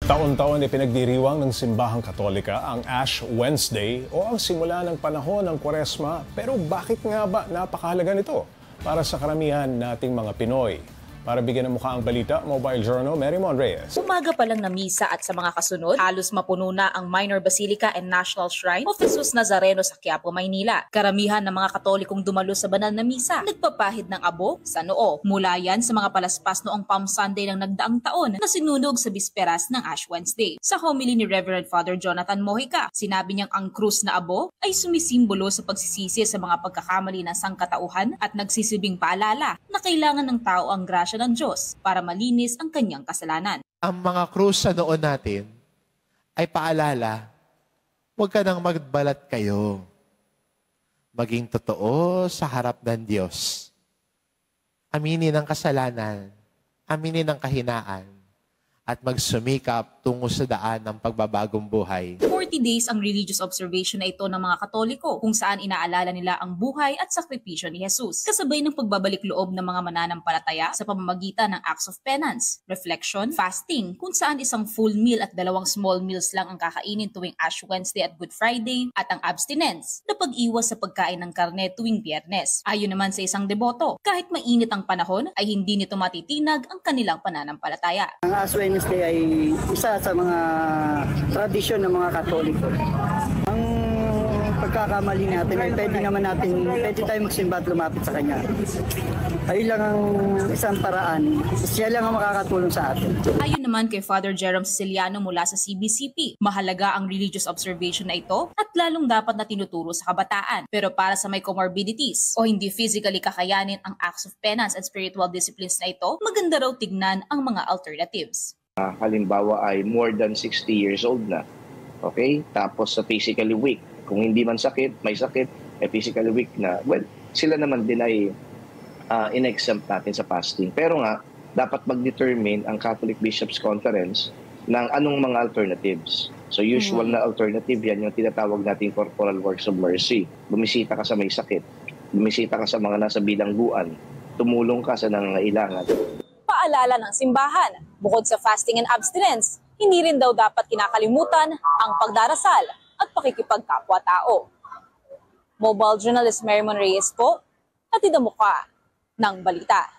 Taon-taon ipinagdiriwang ng Simbahang Katolika ang Ash Wednesday o ang simula ng panahon ng Kwaresma. Pero bakit nga ba napakahalaga nito para sa karamihan nating mga Pinoy? Para bigyan ng mukha ang balita, Mobile Journal, Mary Mon Reyes. Umaga pa lang na misa at sa mga kasunod, halos mapuno na ang Minor Basilica and National Shrine of Jesus Nazareno sa Quiapo, Maynila. Karamihan ng mga Katolikong dumalo sa banal na misa, nagpapahid ng abo sa noo. Mula yan sa mga palaspas noong Palm Sunday ng nagdaang taon na sinunog sa bisperas ng Ash Wednesday. Sa homily ni Reverend Father Jonathan Mojica, sinabi niyang ang krus na abo ay sumisimbolo sa pagsisisi sa mga pagkakamali ng sangkatauhan at nagsisilbing paalala na kailangan ng tao ang grasya ng Diyos para malinis ang kanyang kasalanan. Ang mga krus sa noon natin ay paalala, huwag ka nang magbalat kayo. Maging totoo sa harap ng Diyos. Aminin ang kasalanan, aminin ang kahinaan, at magsumikap tungo sa daan ng pagbabagong buhay. 40 days ang religious observation na ito ng mga Katoliko kung saan inaalala nila ang buhay at sakripisyo ni Jesus. Kasabay ng pagbabalik loob ng mga mananampalataya sa pamamagitan ng acts of penance, reflection, fasting, kung saan isang full meal at 2 small meals lang ang kakainin tuwing Ash Wednesday at Good Friday, at ang abstinence na pag-iwas sa pagkain ng karne tuwing Biyernes. Ayon naman sa isang deboto, kahit mainit ang panahon ay hindi nito matitinag ang kanilang pananampalataya. Ang Ash Wednesday ay isa sa mga tradisyon ng mga Katoliko. Ang pagkakamali natin ay pwede tayo magsimba at lumapit sa Kanya. Ayun lang ang isang paraan. Siya lang ang makakatulong sa atin. Ayon naman kay Father Jerome Siciliano mula sa CBCP, mahalaga ang religious observation na ito at lalong dapat na tinuturo sa kabataan. Pero para sa may comorbidities o hindi physically kakayanin ang acts of penance and spiritual disciplines na ito, maganda raw tignan ang mga alternatives. Halimbawa ay more than 60 years old na. Okay? Tapos sa physically weak. Kung hindi man sakit, may sakit, physically weak na. Well, sila naman din ay in-exempt natin sa fasting. Pero nga, dapat mag-determine ang Catholic Bishops' Conference ng anong mga alternatives. So usual na alternative yan, yung tinatawag nating corporal works of mercy. Bumisita ka sa may sakit. Bumisita ka sa mga nasa bilangguan. Tumulong ka sa nangangailangan. Paalala ng simbahan, bukod sa fasting and abstinence, hindi rin daw dapat kinakalimutan ang pagdarasal at pakikipagkapwa-tao. Mobile journalist Mary Mon Reyes po, hatid ang mukha ng balita.